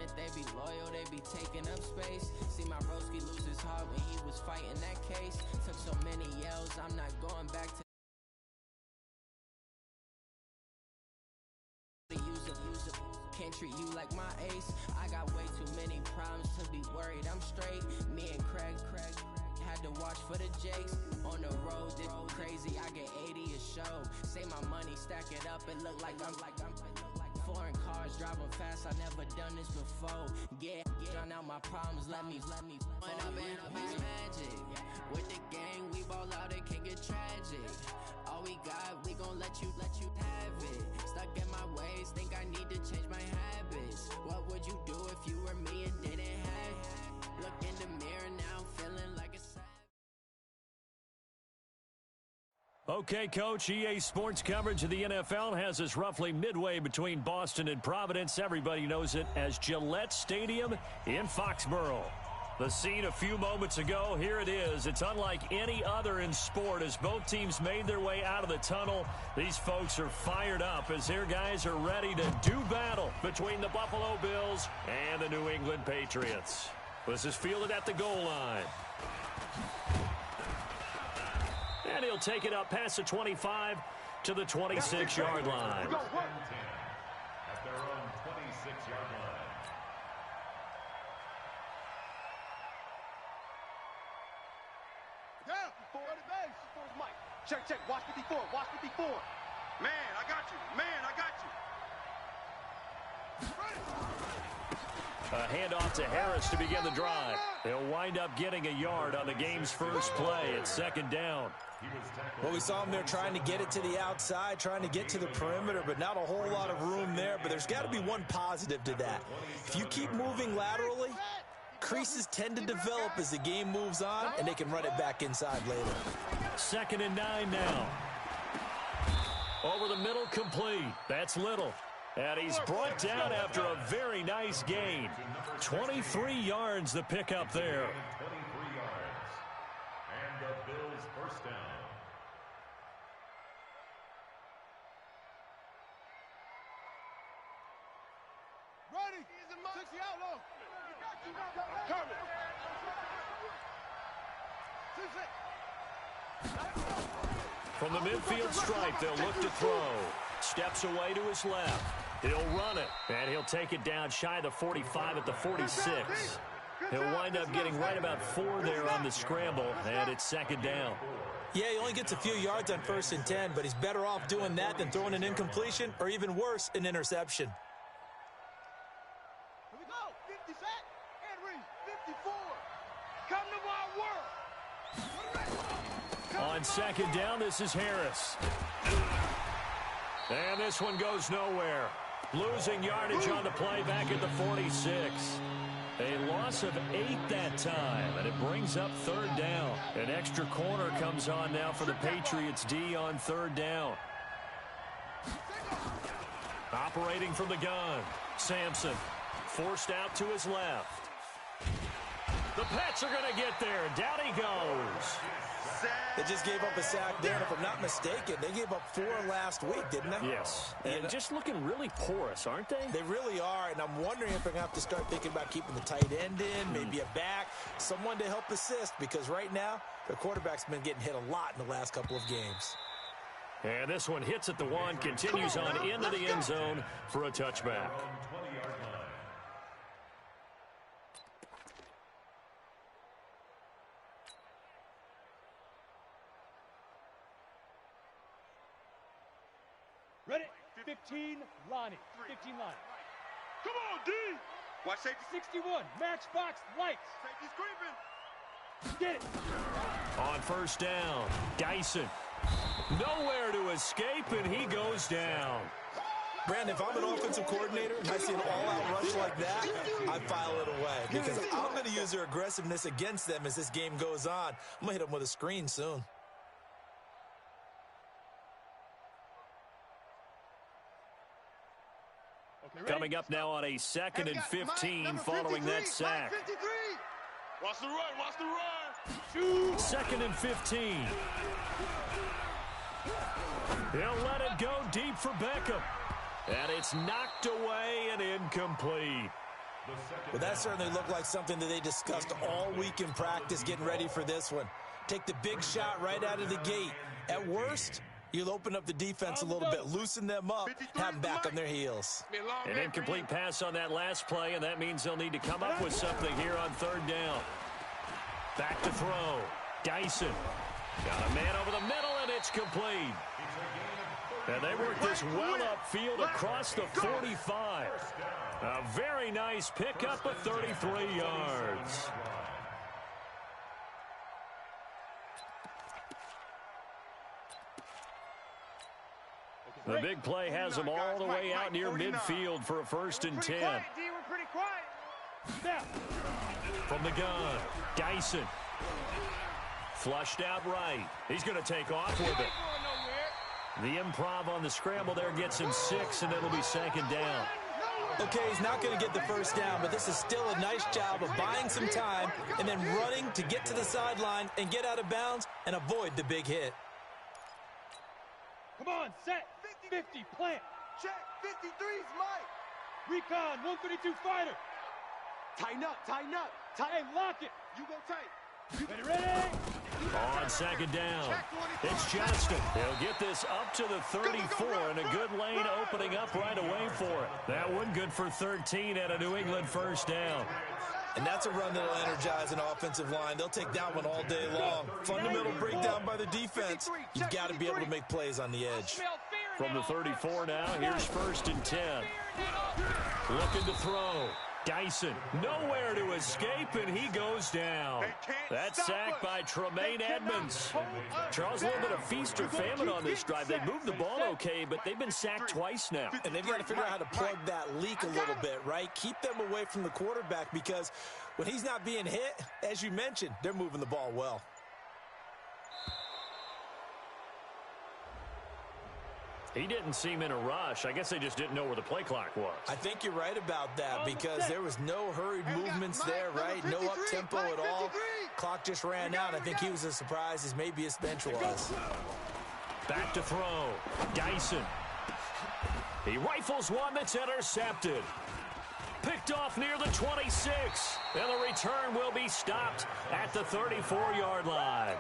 it, they be loyal, they be taking up space. See my broski lose his heart when he was fighting that case. Took so many yells, I'm not going back to use it. Can't treat you like my ace. I got way too many problems to be worried. I'm straight. Me and Craig had to watch for the Jakes. On the road, did crazy. I get 80 a show. Say my money, stack it up. It look like I'm foreign cars driving fast. I never done this before. Yeah, drown out my problems. Let me. When I'm in a beach magic with the gang, we ball out. It can get tragic. All we got, we gon' let you have it. Stuck in my ways, think I need to change my habits. What would you do if you were me and didn't have it? Look in the mirror now, I'm feeling like a savage. Okay, Coach, EA Sports coverage of the NFL has us roughly midway between Boston and Providence. Everybody knows it as Gillette Stadium in Foxborough. The scene a few moments ago, here it is. It's unlike any other in sport as both teams made their way out of the tunnel. These folks are fired up as their guys are ready to do battle between the Buffalo Bills and the New England Patriots. This is fielded at the goal line. And he'll take it up past the 25 to the 26-yard line. At their own 26-yard line. Yeah, for the base. Mike. Check. Watch 54. Man, I got you. A handoff to Harris to begin the drive. He'll wind up getting a yard on the game's first play. It's second down. Well, we saw him there trying to get it to the outside, trying to get to the perimeter, but not a whole lot of room there. But there's got to be one positive to that. If you keep moving laterally, creases tend to develop as the game moves on, and they can run it back inside later. 2nd and 9 now. Over the middle, complete. That's Little. And he's brought down after a very nice gain. 23 yards the pickup there. 23 yards. And the Bills first down. Ready. 60 out low. Coming. From the midfield stripe, they'll look to throw. Steps away to his left. He'll run it, and he'll take it down shy of the 45 at the 46. He'll wind up getting right about 4 there on the scramble, and it's second down. Yeah, he only gets a few yards on 1st and 10, but he's better off doing that than throwing an incompletion or even worse, an interception. Here we go. 50 set. Henry, 54. Come to my work. On second down, this is Harris. And this one goes nowhere. Losing yardage on the play back at the 46. A loss of 8 that time, and it brings up 3rd down. An extra corner comes on now for the Patriots D on 3rd down. Operating from the gun, Sampson forced out to his left. The Pats are going to get there. Down he goes. They just gave up a sack there, and if I'm not mistaken, they gave up 4 last week, didn't they? Yes, and just looking really porous, aren't they? They really are, and I'm wondering if they're going to have to start thinking about keeping the tight end in, maybe a back, someone to help assist, because right now, their quarterback's been getting hit a lot in the last couple of games. And this one hits at the 1, continues on into the end zone for a touchback. Ready? 15, Lonnie. 15, Lonnie. Come on, D. Watch safety. 61, matchbox, lights. Safety's creeping. Get it. On 1st down, Dyson. Nowhere to escape, and he goes down. Brandon, if I'm an offensive coordinator and I see an all-out rush like that, I file it away because I'm going to use their aggressiveness against them as this game goes on. I'm going to hit them with a screen soon. Coming up now on a 2nd and 15 following that sack. Watch the run, watch the run. 2nd and 15. He'll let it go deep for Beckham. And it's knocked away and incomplete. Well, that certainly looked like something that they discussed all week in practice getting ready for this one. Take the big shot right out of the gate. At worst, you'll open up the defense a little bit, loosen them up, have them back on their heels. An incomplete pass on that last play, and that means they'll need to come up with something here on third down. Back to throw. Dyson. Got a man over the middle, and it's complete. And they work this well upfield across the 45. A very nice pickup of 33 yards. The big play has them all the way out near midfield for a 1st and 10. We're pretty quiet. From the gun, Dyson. Flushed out right. He's going to take off with it. The improv on the scramble there gets him 6, and it'll be 2nd down. Okay, he's not going to get the 1st down, but this is still a nice job of buying some time and then running to get to the sideline and get out of bounds and avoid the big hit. Come on, set. 50, plant. Check. 53's Mike. Recon, 132 fighter. Tighten up. Hey, lock it. You go tight. Ready? On 2nd down, it's Johnston. He'll get this up to the 34, and a good lane opening up right away for it. That one good for 13 at a New England 1st down. And that's a run that'll energize an offensive line. They'll take that one all day long. Fundamental breakdown by the defense. You've got to be able to make plays on the edge. From the 34 now, here's 1st and 10. Looking to throw. Dyson, nowhere to escape, and he goes down. That's sacked by Tremaine Edmonds. Charles, a little bit of feast or famine on this drive. They moved the ball okay, but they've been sacked twice now. And they've got to figure out how to plug that leak a little bit, right? Keep them away from the quarterback because when he's not being hit, as you mentioned, they're moving the ball well. He didn't seem in a rush. I guess they just didn't know where the play clock was. I think you're right about that because there was no hurried movements there, right? No up-tempo at all. Clock just ran out. I think he was as surprised as maybe his bench was. Back to throw. Dyson. He rifles one that's intercepted. Picked off near the 26. And the return will be stopped at the 34-yard line.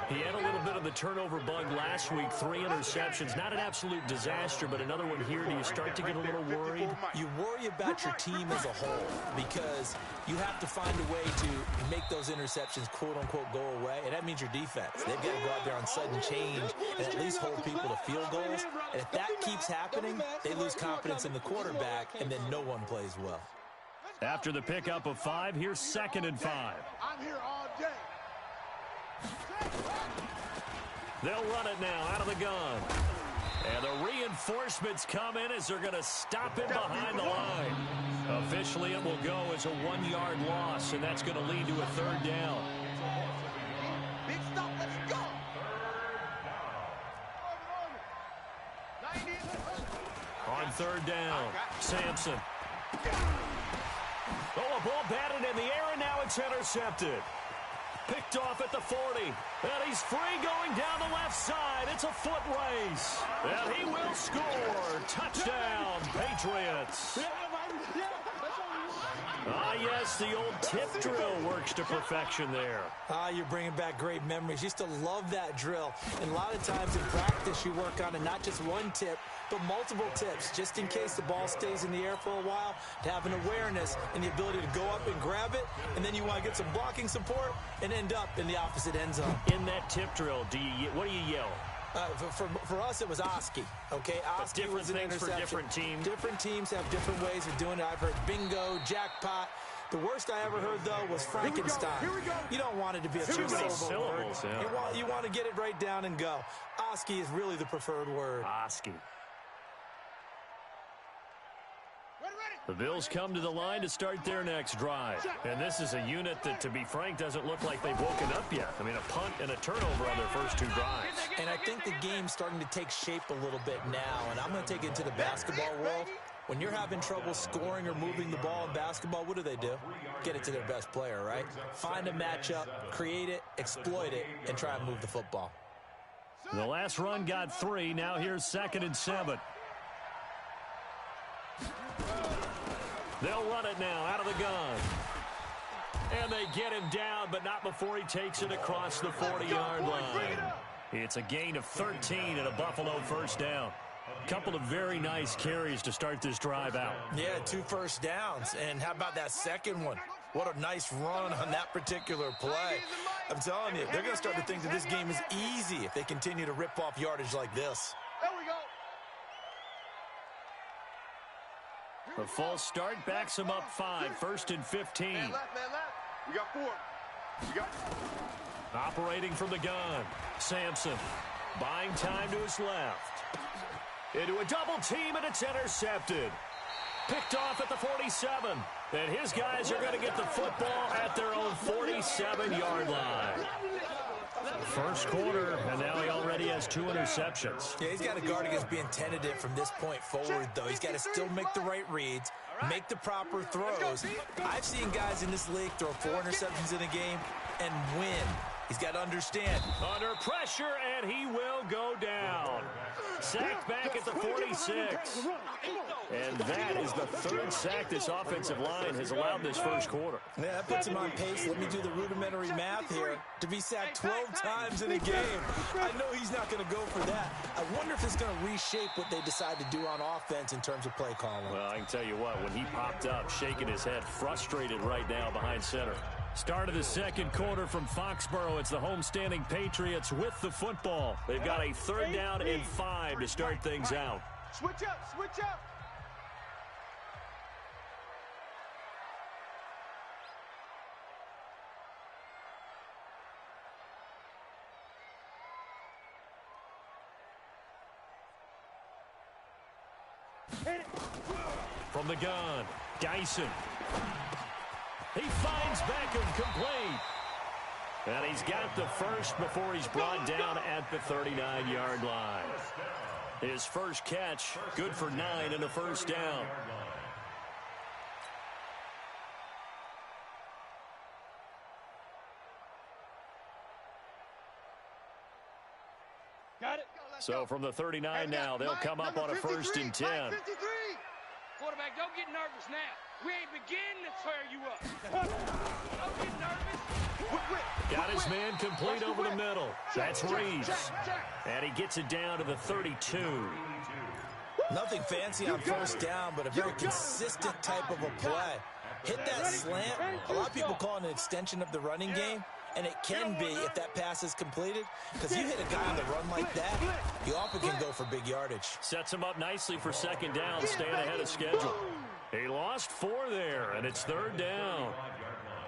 He had a little bit of the turnover bug last week. 3 interceptions. Not an absolute disaster, but another one here. Do you start to get a little worried? You worry about your team as a whole because you have to find a way to make those interceptions, quote-unquote, go away. And that means your defense. They've got to go out there on sudden change and at least hold people to field goals. And if that keeps happening, they lose confidence in the quarterback, and then no one plays well. After the pickup of 5, here's 2nd and 5. I'm here all day. They'll run it now out of the gun. And the reinforcements come in as they're going to stop him behind the line. Officially, it will go as a 1-yard loss, and that's going to lead to a 3rd down. Big stop, let's go. On 3rd down, Sampson. Oh, a ball batted in the air, and now it's intercepted. Picked off at the 40. And he's free going down the left side. It's a foot race. And he will score. Touchdown, Patriots. Yes, the old tip drill works to perfection there. You're bringing back great memories. Used to love that drill. And a lot of times in practice, you work on it, not just one tip, but multiple tips, just in case the ball stays in the air for a while, to have an awareness and the ability to go up and grab it, and then you want to get some blocking support and end up in the opposite end zone. In that tip drill, what do you yell? For us, it was Oski. Okay, Oski was an interception. For different teams. Different teams have different ways of doing it. I've heard bingo, jackpot. The worst I ever heard, though, was Frankenstein. You don't want it to be a two-syllable word. Yeah. You want to get it right down and go. Oski is really the preferred word. Oski. The Bills come to the line to start their next drive. And this is a unit that, to be frank, doesn't look like they've woken up yet. I mean, a punt and a turnover on their first 2 drives. And I think the game's starting to take shape a little bit now. And I'm going to take it to the basketball world. When you're having trouble scoring or moving the ball in basketball, what do? Get it to their best player, right? Find a matchup, create it, exploit it, and try and move the football. The last run got 3. Now here's 2nd and 7. They'll run it now out of the gun. And they get him down, but not before he takes it across the 40-yard line. It's a gain of 13 and a Buffalo first down. Couple of very nice carries to start this drive out. Yeah, 2 first downs. And how about that second one? What a nice run on that particular play. I'm telling you, they're going to start to think that this game is easy if they continue to rip off yardage like this. There we go. The false start backs him up 5, 1st and 15. Man left, man left. We got 4. We got. Operating from the gun. Sampson buying time to his left. Into a double team, and it's intercepted. Picked off at the 47. And his guys are going to get the football at their own 47-yard line. First quarter, and now he already has 2 interceptions. Yeah, he's got to guard against being tentative from this point forward, though. He's got to still make the right reads, make the proper throws. I've seen guys in this league throw 4 interceptions in a game and win. He's got to understand. Under pressure, and he will go down. Sacked back at the 46. And that is the 3rd sack this offensive line has allowed this first quarter. Yeah, that puts him on pace. Let me do the rudimentary math here. To be sacked 12 times in a game. I know he's not going to go for that. I wonder if it's going to reshape what they decide to do on offense in terms of play calling. Well, I can tell you what, when he popped up, shaking his head, frustrated right now behind center. Start of the second quarter from Foxborough. It's the homestanding Patriots with the football. They've got a 3rd down and 5 to start things out. Switch up, switch up. From the gun, Dyson. He finds Beckham complete. And he's got the first before he's brought down at the 39-yard line. His first catch, good for 9 and a first down. Got it. So from the 39 now, they'll come up on a 1st and 10. Quarterback, don't get nervous now. We ain't beginning to tear you up. Don't get nervous. Got his man complete over the middle. That's Reeves. And he gets it down to the 32. Nothing fancy on first down, but a very consistent type of a play. Hit that slant. A lot of people call it an extension of the running game. And it can be if that pass is completed. Because you hit a guy on the run like that, you often can go for big yardage. Sets him up nicely for 2nd down, staying ahead of schedule. He lost 4 there, and it's 3rd down.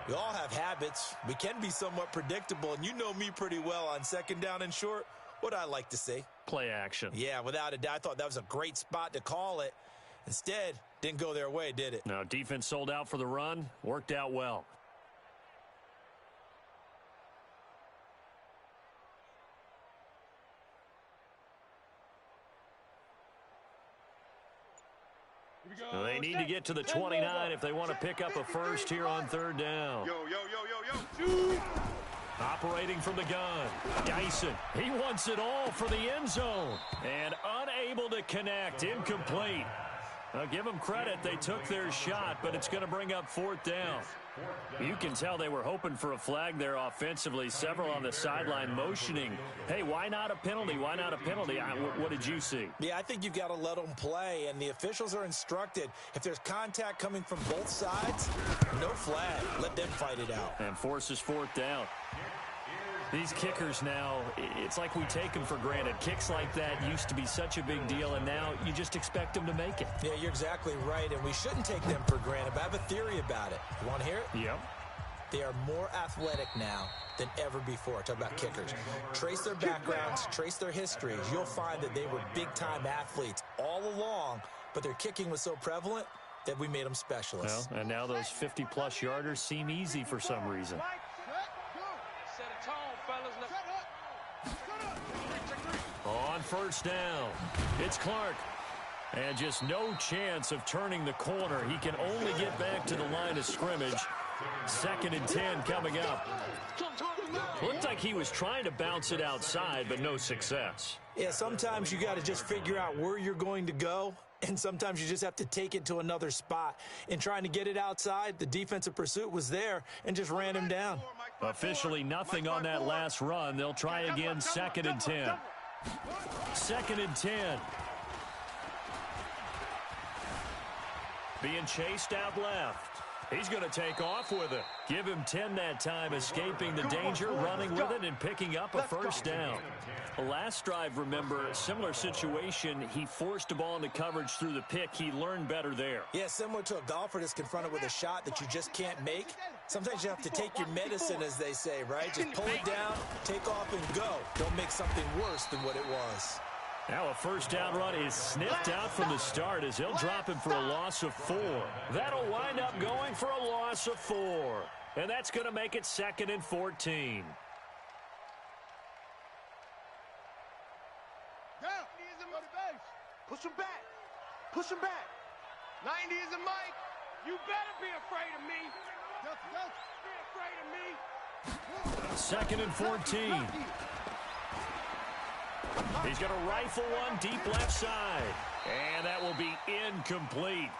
We all have habits. We can be somewhat predictable, and you know me pretty well on 2nd down and short. What I like to see. Play action. Yeah, without a doubt. I thought that was a great spot to call it. Instead, didn't go their way, did it? Now, defense sold out for the run. Worked out well. They need to get to the 29 if they want to pick up a first here on 3rd down. Yo. Operating from the gun, Dyson. He wants it all for the end zone. And unable to connect, incomplete. Now, give them credit. They took their shot, but it's going to bring up 4th down. You can tell they were hoping for a flag there offensively. Several on the sideline motioning. Hey, why not a penalty? Why not a penalty? What did you see? Yeah, I think you've got to let them play, and the officials are instructed. If there's contact coming from both sides, no flag. Let them fight it out. And forces 4th down. These kickers now, it's like we take them for granted. Kicks like that used to be such a big deal, and now you just expect them to make it. Yeah, you're exactly right, and we shouldn't take them for granted, but I have a theory about it. You want to hear it? Yep. They are more athletic now than ever before. Talk about kickers. Trace their backgrounds, trace their histories. You'll find that they were big-time athletes all along, but their kicking was so prevalent that we made them specialists. Well, and now those 50-plus yarders seem easy for some reason. Set a tone, fellas. On 1st down, it's Clark. And just no chance of turning the corner. He can only get back to the line of scrimmage. 2nd and 10 coming up. Looked like he was trying to bounce it outside, but no success. Yeah, sometimes you got to just figure out where you're going to go And sometimes you just have to take it to another spot. In trying to get it outside, the defensive pursuit was there and just ran him down. Officially nothing on that last run. They'll try again, 2nd and 10. 2nd and 10. Being chased out left. He's going to take off with it. Give him 10 that time, escaping the danger, running with it, and picking up a first down. Last drive, remember, similar situation. He forced the ball into coverage through the pick. He learned better there. Yeah, similar to a golfer that's confronted with a shot that you just can't make. Sometimes you have to take your medicine, as they say, right? Just pull it down, take off, and go. Don't make something worse than what it was. Now a first down run is sniffed out from the start as he'll drop him for a loss of 4. That'll wind up going for a loss of 4. And that's going to make it 2nd and 14. Push him back. Push him back. 90 is a mic. You better be afraid of me. Be afraid of me. 2nd and 14. He's going to rifle one deep left side. And that will be incomplete.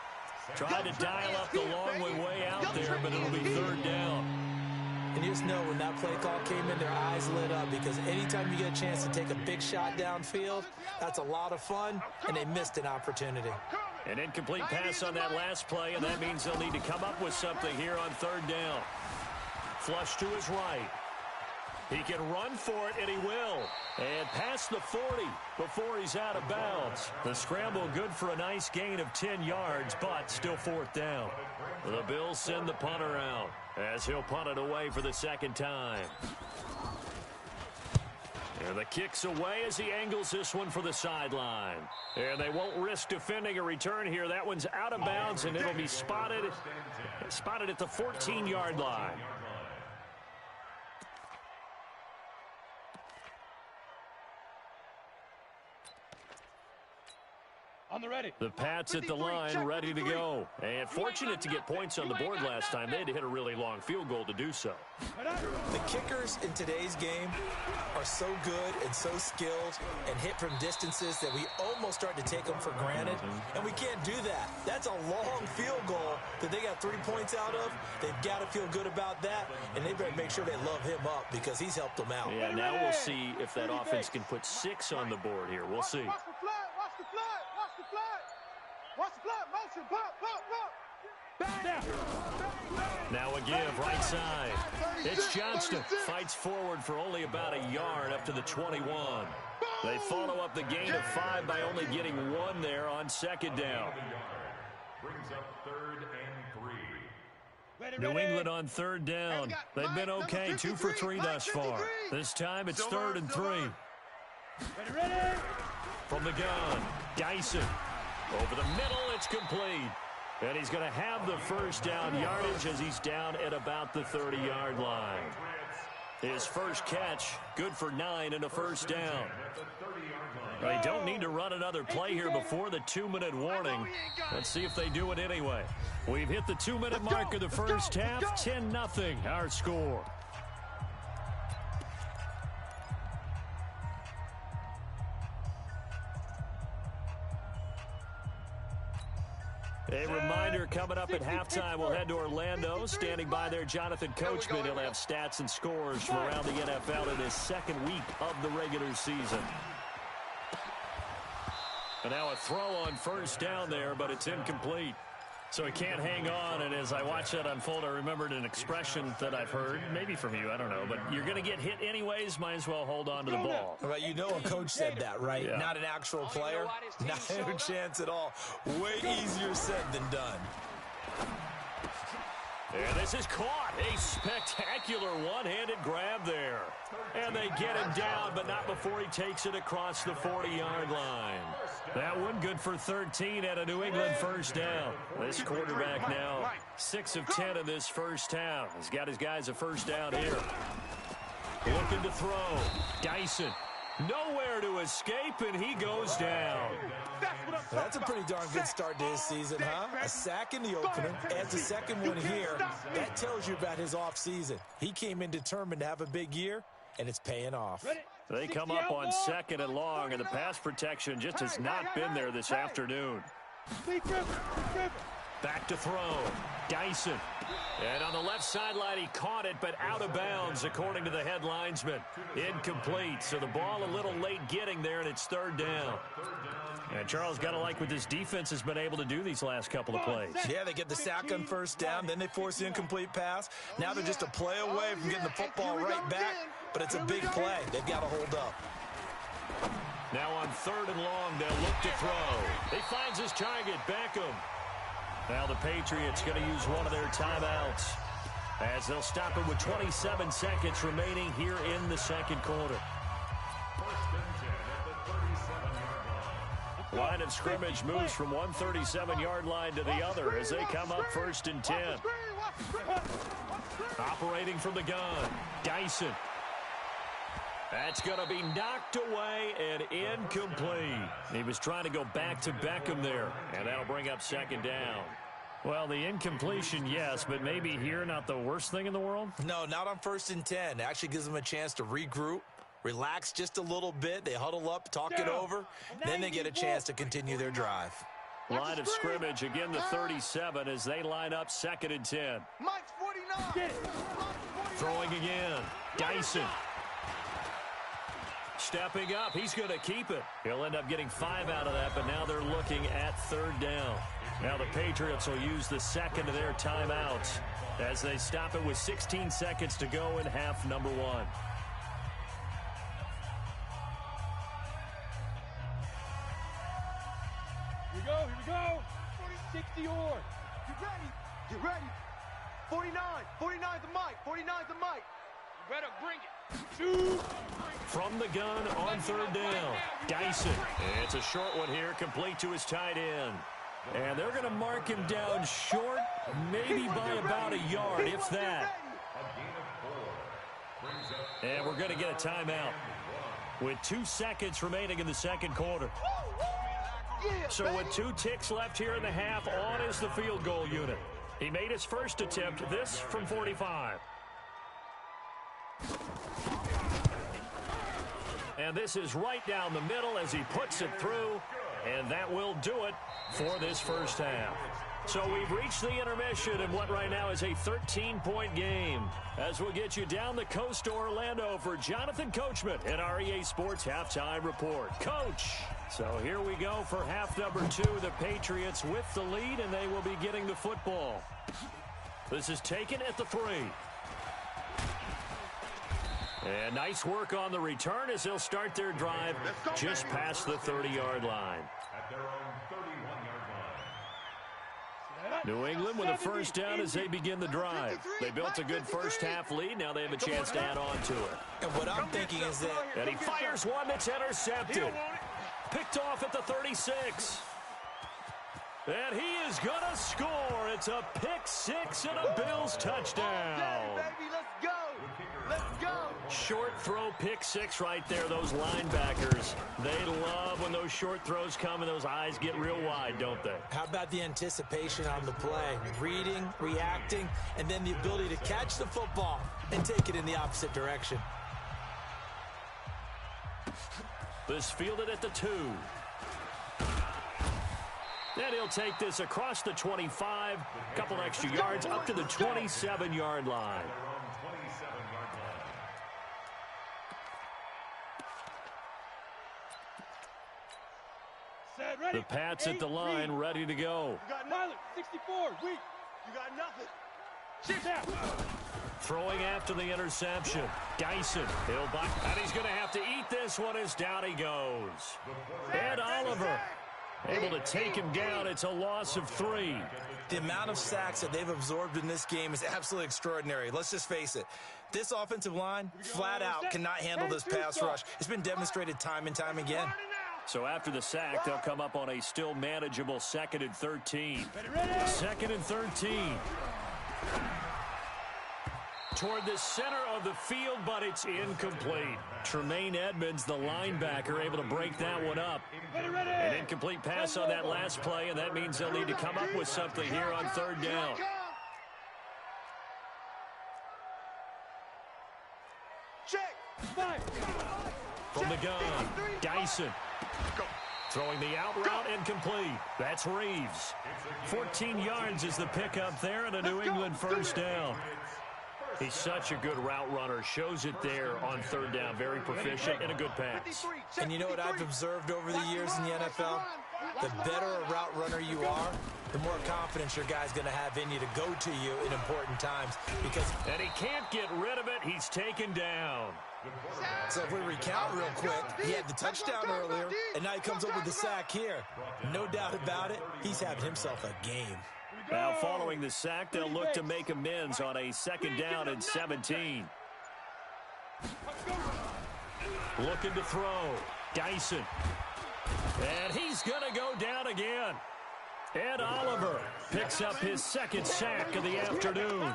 Tried to dial up the long way out there, but it'll be 3rd down. And you just know when that play call came in, their eyes lit up, because anytime you get a chance to take a big shot downfield, that's a lot of fun, and they missed an opportunity. An incomplete pass on that last play, and that means they'll need to come up with something here on 3rd down. Flush to his right. He can run for it, and he will. And past the 40 before he's out of bounds. The scramble good for a nice gain of 10 yards, but still 4th down. The Bills send the punter out as he'll punt it away for the 2nd time. And the kick's away as he angles this one for the sideline. And they won't risk defending a return here. That one's out of bounds, and it'll be spotted at the 14-yard line. On the ready. The Pats at the line, ready to go. And fortunate to get points on the board last time. They had to hit a really long field goal to do so. The kickers in today's game are so good and so skilled and hit from distances that we almost start to take them for granted. And we can't do that. That's a long field goal that they got 3 points out of. They've got to feel good about that, and they better make sure they love him up because he's helped them out. Yeah, now we'll see if that offense can put 6 on the board here. We'll see. Watch the flag. Watch the flag. Watch the flag. Watch the flag. Motion. Pop. Now a give, right side. It's Johnston. Fights forward for only about a yard up to the 21. They follow up the gain of 5 by only getting 1 there on 2nd down. Brings up 3rd and 3. New England on 3rd down. They've been okay, 2 for 3 thus far. This time it's 3rd and 3. Ready. From the gun, Dyson. Over the middle, it's complete. And he's going to have the first down yardage as he's down at about the 30-yard line. His first catch, good for 9 and a first down. They don't need to run another play here before the 2-minute warning. Let's see if they do it anyway. We've hit the 2-minute mark of the first half, 10-0 our score. A reminder, coming up at halftime, we'll head to Orlando. Standing by there, Jonathan Coachman. He'll have stats and scores from around the NFL in his 2nd week of the regular season. And now a throw on first down there, but it's incomplete. So he can't hang on, and as I watch that unfold, I remembered an expression that I've heard, maybe from you, I don't know, but you're going to get hit anyways, might as well hold on to the ball. Well, you know a coach said that, right? Yeah. Not an actual player. Not a chance at all. Way easier said than done. And this is caught. A spectacular one-handed grab there. And they get him down, but not before he takes it across the 40-yard line. That one good for 13 at a New England first down. This quarterback now 6 of 10 in this first half. He's got his guys a first down here. Looking to throw. Dyson. Nowhere to escape, and he goes down. That's a pretty darn good start to his season, huh? A sack in the opener, adds a second one here. That tells you about his offseason. He came in determined to have a big year, and it's paying off. They come up on 2nd and long, and the pass protection just has not been there this afternoon. Back to throw. Dyson. And on the left sideline, he caught it, but out of bounds, according to the head linesman. Incomplete. So the ball a little late getting there, and it's third down. And Charles, got to like what this defense has been able to do these last couple of plays. Yeah, they get the sack on first down, then they force the incomplete pass. Now they're just a play away from getting the football right back, but it's a big play. They've got to hold up. Now on third and long, they'll look to throw. He finds his target, Beckham. Now the Patriots going to use one of their timeouts as they'll stop it with 27 seconds remaining here in the second quarter. Line of scrimmage moves from one 37-yard line to the other as they come up first and 10. Operating from the gun, Dyson. That's going to be knocked away and incomplete. He was trying to go back to Beckham there, and that'll bring up second down. Well, the incompletion, yes, but maybe here not the worst thing in the world? No, not on first and 10. It actually gives them a chance to regroup, relax just a little bit. They huddle up, talk it over, then they get a chance to continue their drive. Line of scrimmage, again the 37 as they line up second and 10. Mike's 49. Throwing again, Dyson. Stepping up, he's going to keep it. He'll end up getting 5 out of that, but now they're looking at third down. Now the Patriots will use the second of their timeouts as they stop it with 16 seconds to go in half number one. Here we go. 60 or. You ready? 49. 49's the Mike. 49's the Mike. You better bring it. From the gun on third down, Dyson. It's a short one here, complete to his tight end. And they're going to mark him down short, maybe by about a yard, if that. And we're going to get a timeout with 2 seconds remaining in the second quarter. So with 2 ticks left here in the half, on is the field goal unit. He made his first attempt, this from 45. And this is right down the middle as he puts it through, and that will do it for this first half. So we've reached the intermission in what right now is a 13-point game, as we'll get you down the coast to Orlando for Jonathan Coachman at our EA Sports Halftime Report. Coach, so here we go for half number 2. The Patriots with the lead, and they will be getting the football. This is taken at the 3. And nice work on the return as they'll start their drive just past the 30-yard line. At their own 31-yard line. New England with a first down as they begin the drive. They built a good first half lead. Now they have a chance to add on to it. And what I'm thinking is that... And he fires one that's intercepted. Picked off at the 36. And he is going to score. It's a pick 6 and a Bills touchdown. Baby, let's go. Let's go. Short throw, pick 6 right there. Those linebackers, they love when those short throws come and those eyes get real wide, don't they? How about the anticipation on the play? Reading, reacting, and then the ability to catch the football and take it in the opposite direction. This fielded at the 2. And he'll take this across the 25, couple extra yards up to the 27-yard line. The Pats at the line, ready to go. You got Pilot, 64, weak. You got nothing. Sit down. Throwing after the interception. Dyson, he'll buck, and he's going to have to eat this one as down he goes. Ed Oliver able to take him down. It's a loss of 3. The amount of sacks that they've absorbed in this game is absolutely extraordinary. Let's just face it. This offensive line, flat out, cannot handle this pass rush. It's been demonstrated time and time again. So after the sack, they'll come up on a still manageable 2nd and 13. 2nd and 13. Toward the center of the field, but it's incomplete. Tremaine Edmonds, the linebacker, able to break that one up. An incomplete pass on that last play, and that means they'll need to come up with something here on third down. Check. From the gun, Dyson. Throwing the out route and complete. That's Reeves. 14 yards is the pickup there and a New England first down. He's such a good route runner. Shows it there on third down. Very proficient and a good pass. And you know what I've observed over the years in the NFL? The better a route runner you are, the more confidence your guy's going to have in you to go to you in important times. And he can't get rid of it. He's taken down. So if we recount real quick, he had the touchdown earlier, and now he comes up with the sack here. No doubt about it, he's having himself a game. Now following the sack, they'll look to make amends on a second down and 17. Looking to throw. Dyson. And he's going to go down again. Ed Oliver picks up his second sack of the afternoon.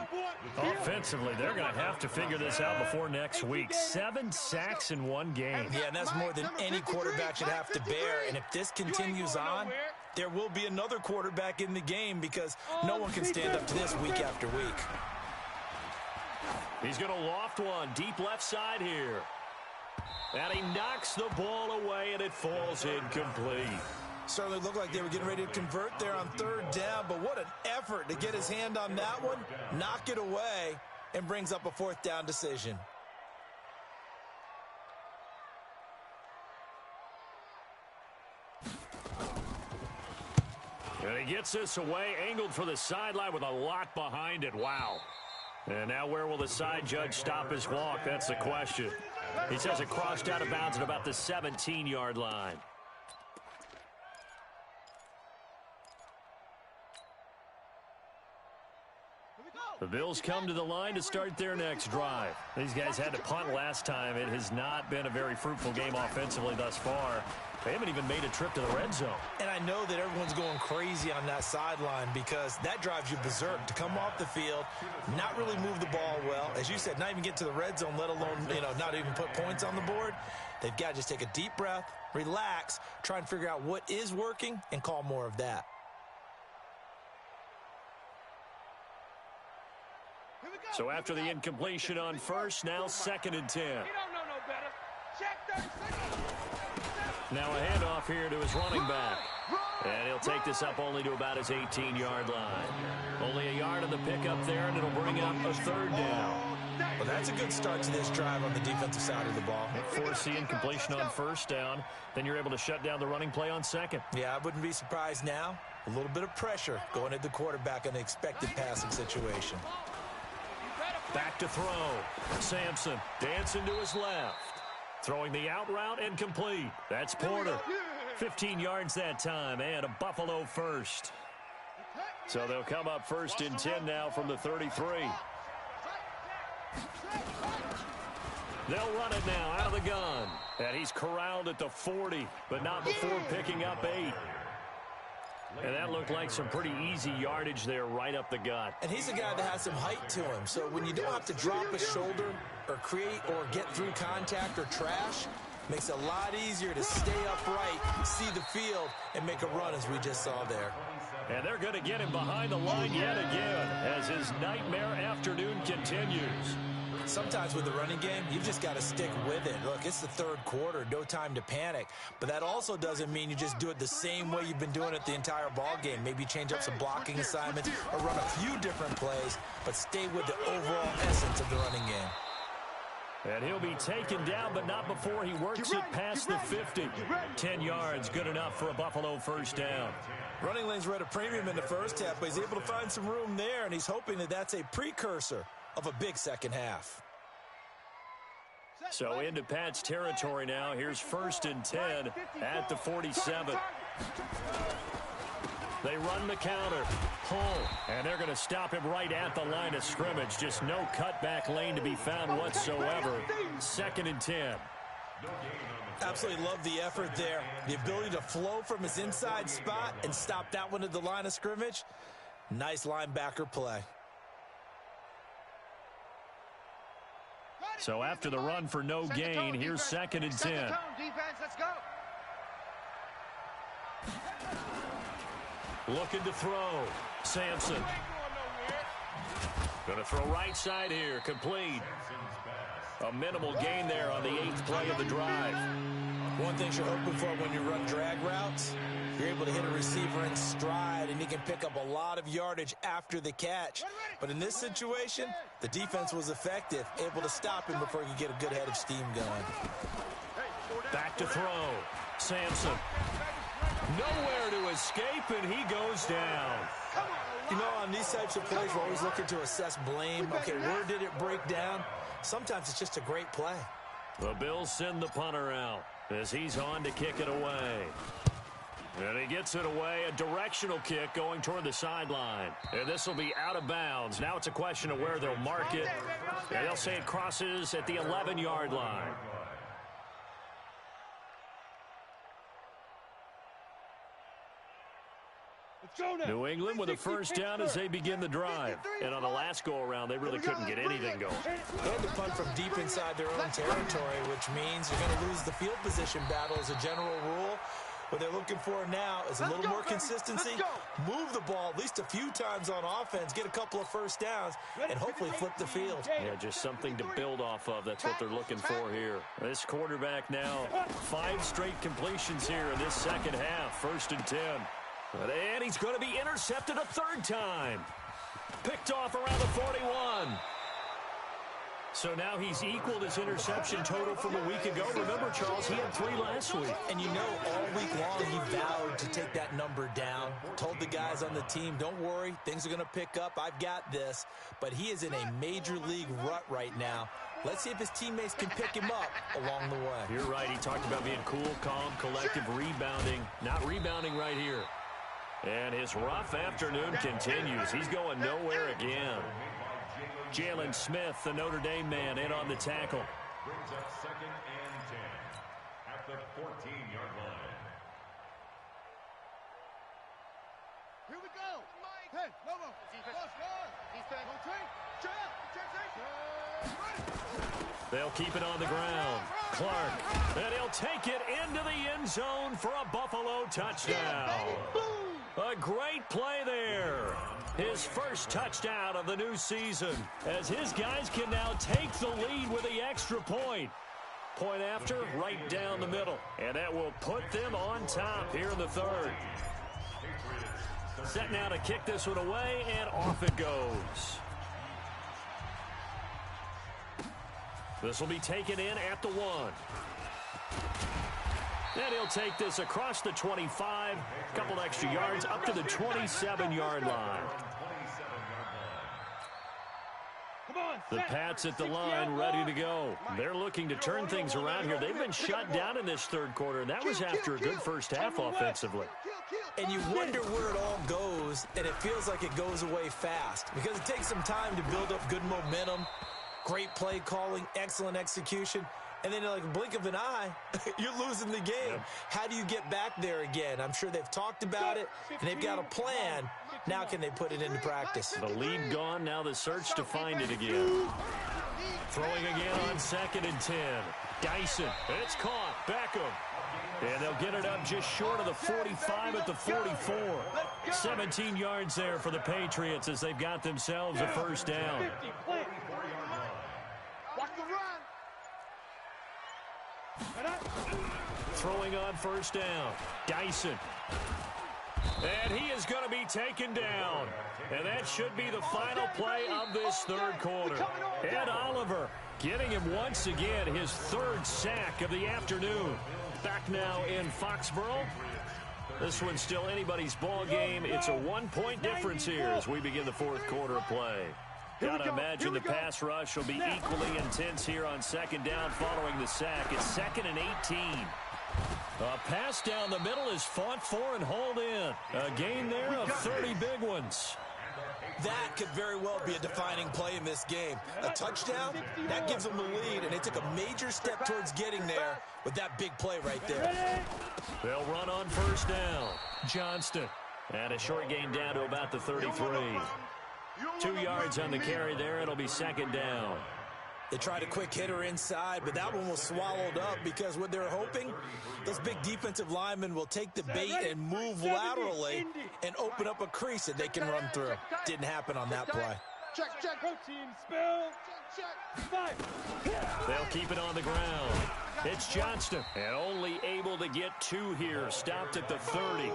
Offensively, they're going to have to figure this out before next week. 7 sacks in one game. Yeah, and that's more than any quarterback should have to bear. And if this continues on, there will be another quarterback in the game because no one can stand up to this week after week. He's going to loft one deep left side here. And he knocks the ball away, and it falls incomplete. Certainly looked like they were getting ready to convert there on third down, but what an effort to get his hand on that one, knock it away, and brings up a fourth down decision. And he gets this away, angled for the sideline with a lot behind it. Wow. And now where will the side judge stop his walk? That's the question. He says it crossed out of bounds at about the 17-yard line. The Bills come to the line to start their next drive. These guys had to punt last time. It has not been a very fruitful game offensively thus far. They haven't even made a trip to the red zone. And I know that everyone's going crazy on that sideline because that drives you berserk to come off the field, not really move the ball well. As you said, not even get to the red zone, let alone, not even put points on the board. They've got to just take a deep breath, relax, try and figure out what is working, and call more of that. So after the incompletion on first, now 2nd and 10. He don't know no better. Check 30 seconds. Now a handoff here to his running back. And he'll take this up only to about his 18-yard line. Only a yard on the pickup there, and it'll bring up a third down. Well, that's a good start to this drive on the defensive side of the ball. Force the incompletion on first down. Then you're able to shut down the running play on second. Yeah, I wouldn't be surprised now. A little bit of pressure going at the quarterback in the expected passing situation. Back to throw. Sampson dancing to his left. Throwing the out route and complete. That's Porter. 15 yards that time and a Buffalo first. So they'll come up 1st and 10 now from the 33. They'll run it now out of the gun. And he's corralled at the 40, but not before picking up 8. And that looked like some pretty easy yardage there right up the gut. And he's a guy that has some height to him. So when you don't have to drop a shoulder or create or get through contact or trash, makes it a lot easier to stay upright, see the field, and make a run as we just saw there. And they're going to get him behind the line yet again as his nightmare afternoon continues. Sometimes with the running game, you've just got to stick with it. Look, it's the third quarter, no time to panic. But that also doesn't mean you just do it the same way you've been doing it the entire ball game. Maybe change up some blocking assignments or run a few different plays, but stay with the overall essence of the running game. And he'll be taken down, but not before he works it past the 50. 10 yards, good enough for a Buffalo first down. Running lanes were at a premium in the first half, but he's able to find some room there, and he's hoping that that's a precursor of a big second half. So into Pat's territory now. Here's 1st and 10 at the 47. They run the counter. Pull. And they're going to stop him right at the line of scrimmage. Just no cutback lane to be found whatsoever. 2nd and 10. Absolutely love the effort there. The ability to flow from his inside spot and stop that one at the line of scrimmage. Nice linebacker play. So after the run for no gain, here's 2nd and 10. Looking to throw. Sampson. Going to throw right side here. Complete. A minimal gain there on the 8th play of the drive. One thing you're hoping for when you run drag routes, you're able to hit a receiver in stride, and he can pick up a lot of yardage after the catch. But in this situation, the defense was effective, able to stop him before he could get a good head of steam going. Back to throw. Sampson. Nowhere to escape, and he goes down. You know, on these types of plays, we're always looking to assess blame. Okay, where did it break down? Sometimes it's just a great play. The Bills send the punter out as he's on to kick it away. And he gets it away, a directional kick going toward the sideline. And this will be out of bounds. Now it's a question of where they'll mark it. And they'll say it crosses at the 11-yard line. New England with a first down as they begin the drive. And on the last go-around, they really couldn't get anything going. They had to punt from deep inside their own territory, which means you're going to lose the field position battle as a general rule. What they're looking for now is a little more consistency, move the ball at least a few times on offense, get a couple of first downs, and hopefully flip the field. Yeah, just something to build off of. That's what they're looking for here. This quarterback now, 5 straight completions here in this second half, 1st and 10. And he's going to be intercepted a 3rd time. Picked off around the 41. So now he's equaled his interception total from a week ago. Remember, Charles, he had 3 last week. And you know, all week long he vowed to take that number down. Told the guys on the team, don't worry, things are going to pick up. I've got this. But he is in a major league rut right now. Let's see if his teammates can pick him up along the way. You're right. He talked about being cool, calm, collective, rebounding. Not rebounding right here. And his rough afternoon continues. He's going nowhere again. Jalen Smith, the Notre Dame man, in on the tackle. Brings up 2nd and 10 at the 14-yard line. Here we go. Hey, Lobo. They'll keep it on the ground. Clark, and he'll take it into the end zone for a Buffalo touchdown. A great play there. His first touchdown of the new season, as his guys can now take the lead with the extra point. Point after, right down the middle. And that will put them on top here in the 3rd. Set now to kick this one away, and off it goes. This will be taken in at the 1. And he'll take this across the 25, a couple extra yards, up to the 27-yard line. The Pats at the line, ready to go. They're looking to turn things around here. They've been shut down in this 3rd quarter, and that was after a good first half offensively. And you wonder where it all goes, and it feels like it goes away fast because it takes some time to build up good momentum, great play calling, excellent execution. And then, like a blink of an eye, you're losing the game. Yep. How do you get back there again? I'm sure they've talked about it, and they've got a plan. Now can they put it into practice? The lead gone, now the search to find it again. Throwing again on 2nd and 10. Dyson, it's caught. Beckham. And they'll get it up just short of the 45 at the 44. 17 yards there for the Patriots as they've got themselves a first down. Throwing on first down. Dyson. And he is going to be taken down. And that should be the final play of this 3rd quarter. Ed Oliver getting him once again his 3rd sack of the afternoon. Back now in Foxborough. This one's still anybody's ball game. It's a 1-point difference here as we begin the 4th quarter of play. Gotta imagine the pass rush will be equally intense here on 2nd down following the sack. It's 2nd and 18. A pass down the middle is fought for and hauled in. A gain there of 30 big ones. That could very well be a defining play in this game. A touchdown, that gives them the lead, and they took a major step towards getting there with that big play right there. They'll run on first down. Johnston. And a short gain down to about the 33. 2 yards on the carry there. It'll be 2nd down. They tried a quick hitter inside, but that one was swallowed up because what they're hoping, those big defensive linemen will take the bait and move laterally and open up a crease that they can run through. Didn't happen on that play. Check. Protein spill. Check. They'll keep it on the ground. It's Johnston, and only able to get 2 here. Stopped at the 30.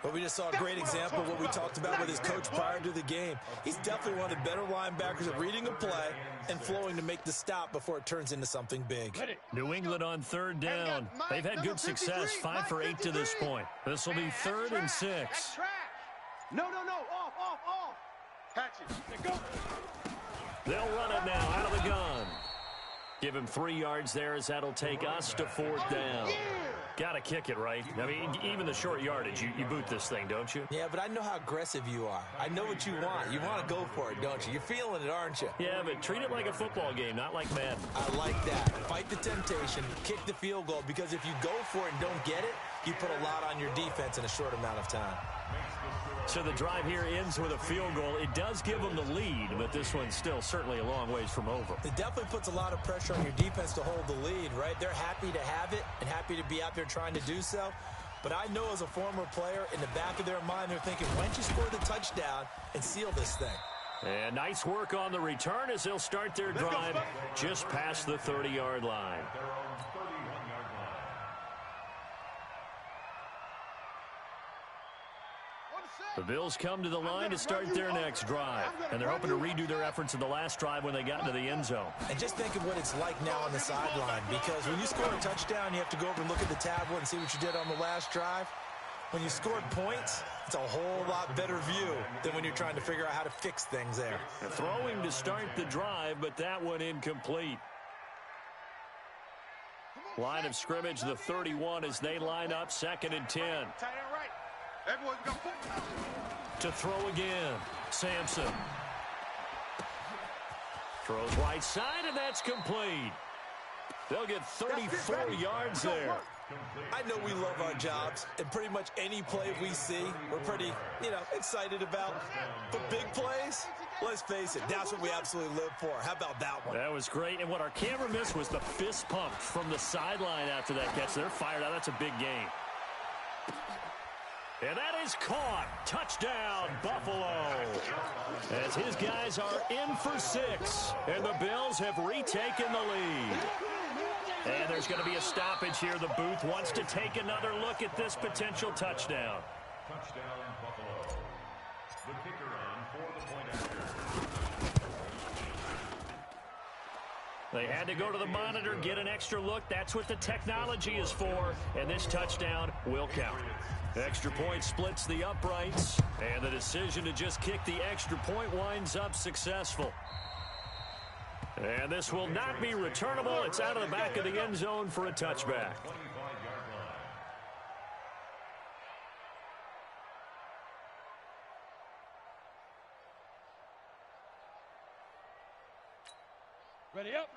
But we just saw a great example of what we talked about with his coach prior to the game. He's definitely one of the better linebackers at reading a play and flowing to make the stop before it turns into something big. New England on 3rd down. They've had good success, 5 for 8 to this point. This will be 3rd and 6. No. Off. Catch it. Go. They'll run it now out of the gun. Give him 3 yards there as that'll take us to 4th down. Got to kick it, right? I mean, even the short yardage, you boot this thing, don't you? Yeah, but I know how aggressive you are. I know what you want. You want to go for it, don't you? You're feeling it, aren't you? Yeah, but treat it like a football game, not like Madden. I like that. Fight the temptation, kick the field goal, because if you go for it and don't get it, you put a lot on your defense in a short amount of time. So the drive here ends with a field goal. It does give them the lead, but this one's still certainly a long ways from over. It definitely puts a lot of pressure on your defense to hold the lead, right? They're happy to have it and happy to be out there trying to do so. But I know as a former player, in the back of their mind, they're thinking, why don't you score the touchdown and seal this thing? And nice work on the return as they'll start their drive just past the 30-yard line. The Bills come to the line to start their next drive, and they're hoping to redo their efforts in the last drive when they got into the end zone. And just think of what it's like now on the sideline, because when you score a touchdown, you have to go over and look at the tablet and see what you did on the last drive. When you scored points, it's a whole lot better view than when you're trying to figure out how to fix things there. And throwing to start the drive, but that one incomplete. Line of scrimmage, the 31, as they line up 2nd and 10. To throw again, Sampson. Throws right side, and that's complete. They'll get 34 yards there. I know we love our jobs, and pretty much any play we see, we're pretty, excited about. But big plays, let's face it, that's what we absolutely live for. How about that one? That was great, and what our camera missed was the fist pump from the sideline after that catch. They're fired out. That's a big game. And that is caught. Touchdown, Buffalo. As his guys are in for 6, and the Bills have retaken the lead. And there's going to be a stoppage here. The booth wants to take another look at this potential touchdown. Touchdown, Buffalo. The kicker on for the point after. They had to go to the monitor, get an extra look. That's what the technology is for. And this touchdown will count. Extra point splits the uprights, and the decision to just kick the extra point winds up successful. And this will not be returnable. It's out of the back of the end zone for a touchback.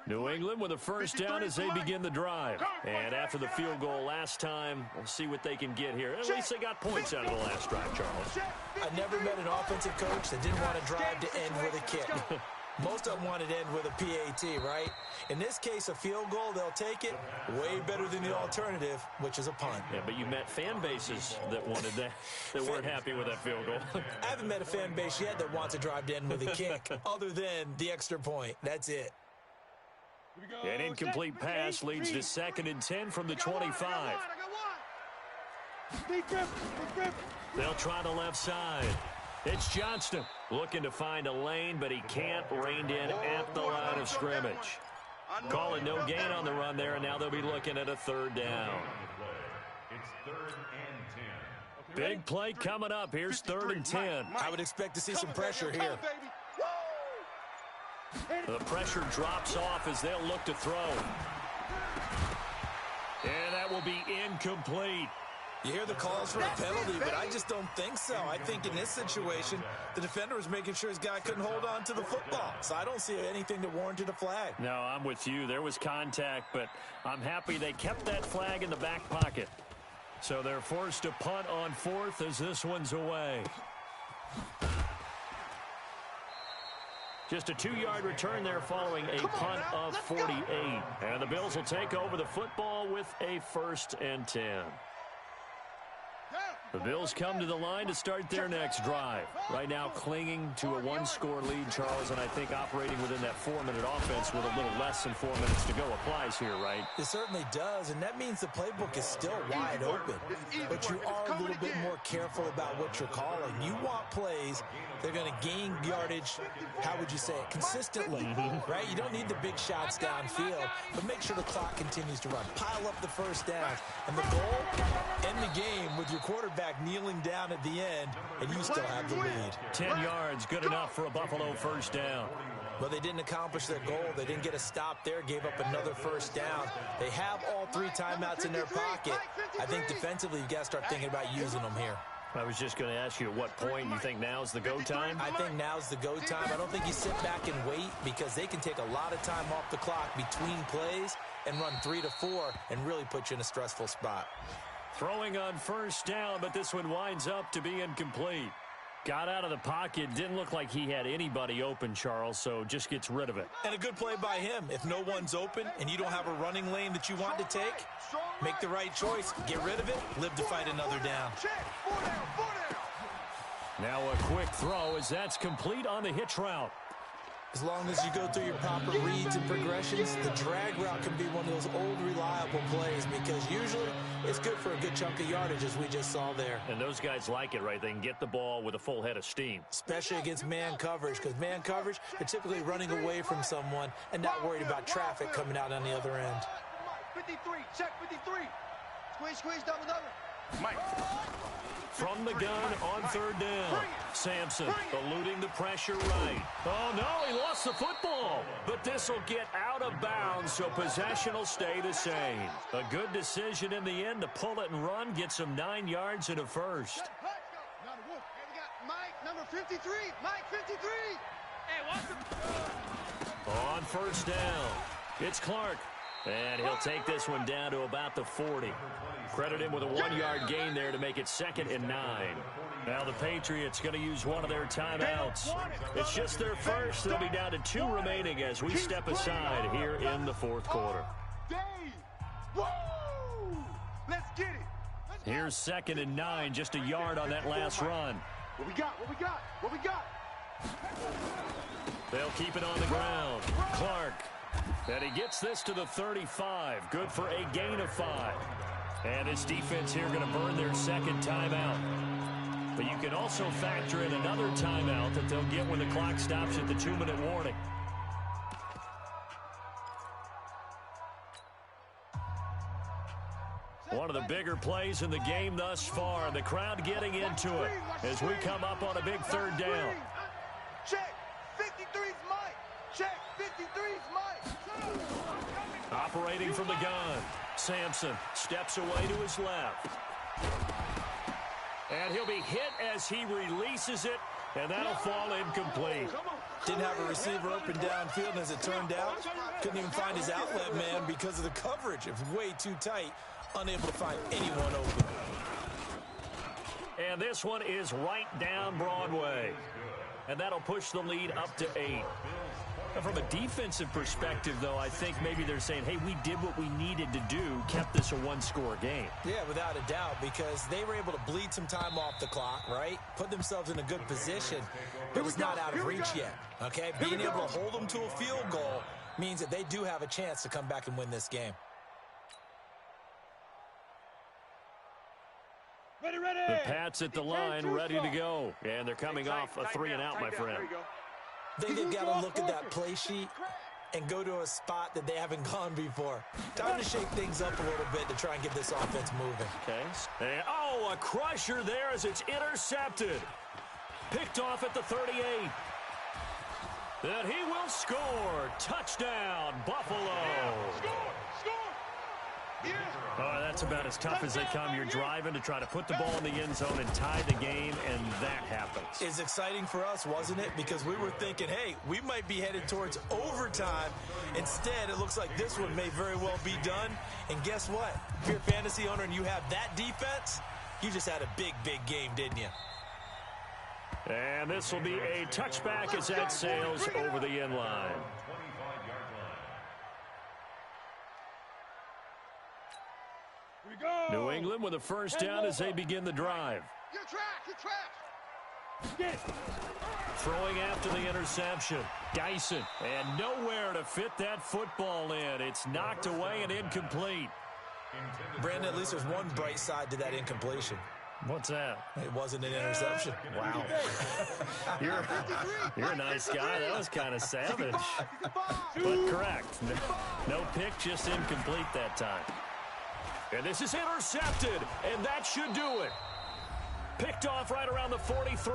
New England with a first down as they begin the drive. And after the field goal last time, we'll see what they can get here. At least they got points out of the last drive, Charles. I never met an offensive coach that didn't want to drive to end with a kick. Most of them wanted to end with a PAT, right? In this case, a field goal, they'll take it. Way better than the alternative, which is a punt. Yeah, but you met fan bases that wanted that, that weren't happy with that field goal. I haven't met a fan base yet that wants to drive to end with a kick, other than the extra point. That's it. An incomplete pass leads to 2nd and 10 from the 25. They'll try the left side. It's Johnston looking to find a lane, but he can't. Reined in at the line of scrimmage. Calling no gain on the run there, and now they'll be looking at a 3rd down. It's 3rd and 10. Big play coming up. Here's 3rd and 10. I would expect to see some pressure here. The pressure drops off as they'll look to throw. And that will be incomplete. You hear the calls for a penalty, but I just don't think so. I think in this situation, the defender was making sure his guy couldn't hold on to the football. So I don't see anything that warranted a flag. No, I'm with you. There was contact, but I'm happy they kept that flag in the back pocket. So they're forced to punt on 4th as this one's away. Just a 2-yard return there following a punt of 48. And the Bills will take over the football with a 1st and 10. The Bills come to the line to start their next drive. Right now clinging to a one-score lead, Charles, and I think operating within that 4-minute offense with a little less than 4 minutes to go applies here, right? It certainly does, and that means the playbook is still wide open. But you are a little bit more careful about what you're calling. You want plays that are going to gain yardage, how would you say it, consistently, right? You don't need the big shots downfield, but make sure the clock continues to run. Pile up the first down, and the goal, end the game with your quarterback kneeling down at the end, and you still have the lead. 10 yards, good enough for a Buffalo first down. Well, they didn't accomplish their goal. They didn't get a stop there, gave up another first down. They have all 3 timeouts in their pocket. I think defensively, you've got to start thinking about using them here. I was just going to ask you at what point you think now's the go time? I think now's the go time. I don't think you sit back and wait because they can take a lot of time off the clock between plays and run 3 to 4 and really put you in a stressful spot. Throwing on first down, but this one winds up to be incomplete. Got out of the pocket, didn't look like he had anybody open, Charles, so just gets rid of it. And a good play by him. If no one's open and you don't have a running lane that you want to take, make the right choice, get rid of it, live to fight another down. Now a quick throw as that's complete on the hitch route. As long as you go through your proper reads and progressions, the drag route can be one of those old reliable plays because usually it's good for a good chunk of yardage as we just saw there. And those guys like it, right? They can get the ball with a full head of steam. Especially against man coverage because man coverage, they're typically running away from someone and not worried about traffic coming out on the other end. 53, check 53. Squeeze, double. Mike. From the gun on third down. Sampson eluding the pressure right. Oh, no, he lost the football. But this will get out of bounds, so possession will stay the same. A good decision in the end to pull it and run, get some 9 yards and a first. Hey, we got Mike, number 53. Mike, 53. Hey, watch him. On first down, it's Clark. And he'll take this one down to about the 40. Credit him with a 1-yard gain there to make it 2nd and 9. Now the Patriots going to use one of their timeouts. It's just their first. They'll be down to 2 remaining as we step aside here in the 4th quarter. Let's get it. Here's 2nd and 9, just a yard on that last run. What we got? They'll keep it on the ground. Clark. And he gets this to the 35. Good for a gain of 5. And his defense here going to burn their 2nd timeout. But you can also factor in another timeout that they'll get when the clock stops at the 2-minute warning. One of the bigger plays in the game thus far. The crowd getting into it as we come up on a big 3rd down. Check. 53's Mike. Check. 53's Mike. Operating from the gun. Sampson steps away to his left. And he'll be hit as he releases it, and that'll fall incomplete. Didn't have a receiver open downfield, and as it turned out, couldn't even find his outlet man because of the coverage. It was way too tight, unable to find anyone open. And this one is right down Broadway. And that'll push the lead up to 8. And from a defensive perspective, though, I think maybe they're saying, hey, we did what we needed to do, kept this a 1-score game. Yeah, without a doubt, because they were able to bleed some time off the clock, right? Put themselves in a good position, but it's not out of reach yet, okay? Being able to hold them to a field goal means that they do have a chance to come back and win this game. Ready. The Pats at the line, ready to go. And they're coming off a 3-and-out, my friend. They've got to look at that play sheet and go to a spot that they haven't gone before. Time to shake things up a little bit to try and get this offense moving. Okay. And, a crusher there as it's intercepted. Picked off at the 38. And he will score. Touchdown, Buffalo. Score. Yeah. Oh, that's about as tough as they come. You're driving to try to put the ball in the end zone and tie the game, and that happens. It's exciting for us, wasn't it? Because we were thinking, hey, we might be headed towards overtime. Instead, it looks like this one may very well be done. And guess what? If you're a fantasy owner and you have that defense, you just had a big, big game, didn't you? And this will be a touchback as that sails over the end line. Here we go. New England with a first down as they begin the drive. You're trash. You're trash. Get it. Throwing after the interception. Dyson. And nowhere to fit that football in. It's knocked away and incomplete. Brandon, at least there's one bright side to that incompletion. What's that? It wasn't an interception. Wow. You're a nice guy. That was kind of savage. But correct. No pick, just incomplete that time. And this is intercepted, and that should do it. Picked off right around the 43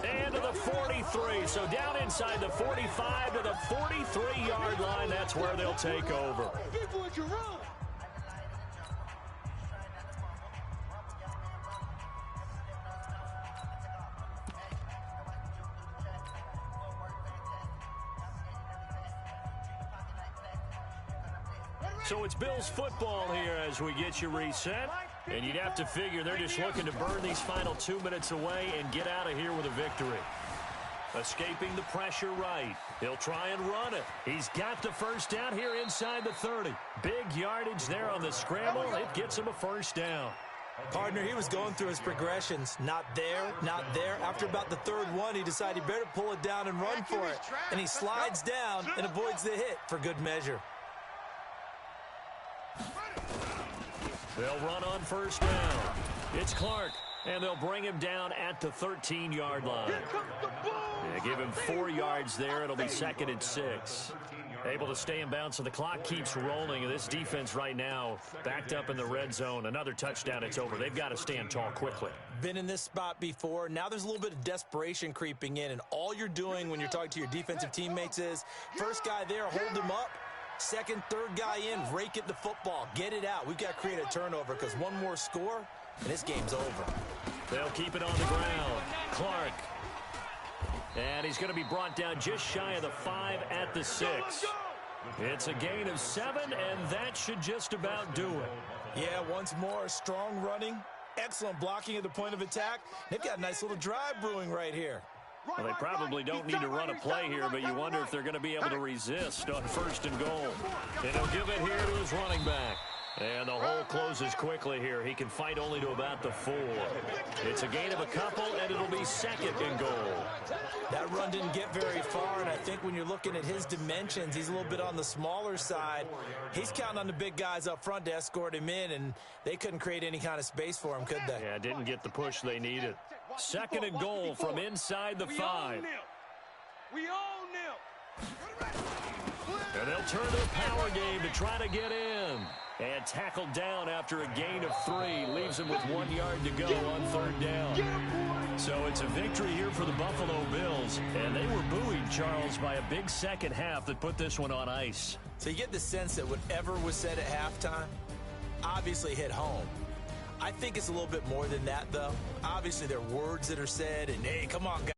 and to the 43. So down inside the 45 to the 43-yard line. That's where they'll take over. So it's Bills football here as we get you reset. And you'd have to figure they're just looking to burn these final 2 minutes away and get out of here with a victory. Escaping the pressure right. He'll try and run it. He's got the first down here inside the 30. Big yardage there on the scramble. It gets him a first down. Partner, he was going through his progressions. Not there, not there. After about the third one, he decided he better pull it down and run for it. And he slides down and avoids the hit for good measure. They'll run on first down. It's Clark, and they'll bring him down at the 13-yard line. Yeah, give him 4 yards there. It'll be 2nd and 6. Able to stay in bounds, so the clock keeps rolling. And this defense right now backed up in the red zone. Another touchdown, it's over. They've got to stand tall quickly. Been in this spot before. Now there's a little bit of desperation creeping in, and all you're doing when you're talking to your defensive teammates is first guy there, hold him up. Second, third guy in, rake at the football. Get it out. We've got to create a turnover because one more score, and this game's over. They'll keep it on the ground. Clark. And he's going to be brought down just shy of the 5 at the 6. It's a gain of 7, and that should just about do it. Yeah, once more, strong running, excellent blocking at the point of attack. They've got a nice little drive brewing right here. Well, they probably don't need to run a play here, but you wonder if they're going to be able to resist on 1st and goal. And he'll give it here to his running back. And the hole closes quickly here. He can fight only to about the 4. It's a gain of a couple, and it'll be 2nd and goal. That run didn't get very far, and I think when you're looking at his dimensions, he's a little bit on the smaller side. He's counting on the big guys up front to escort him in, and they couldn't create any kind of space for him, could they? Yeah, didn't get the push they needed. 2nd and goal from inside the 5. We own them. And they'll turn to the power game to try to get in. And tackled down after a gain of 3. Leaves him with 1 yard to go on 3rd down. So it's a victory here for the Buffalo Bills. And they were buoyed, Charles, by a big second half that put this one on ice. So you get the sense that whatever was said at halftime obviously hit home. I think it's a little bit more than that, though. Obviously, there are words that are said, and, hey, come on, guys.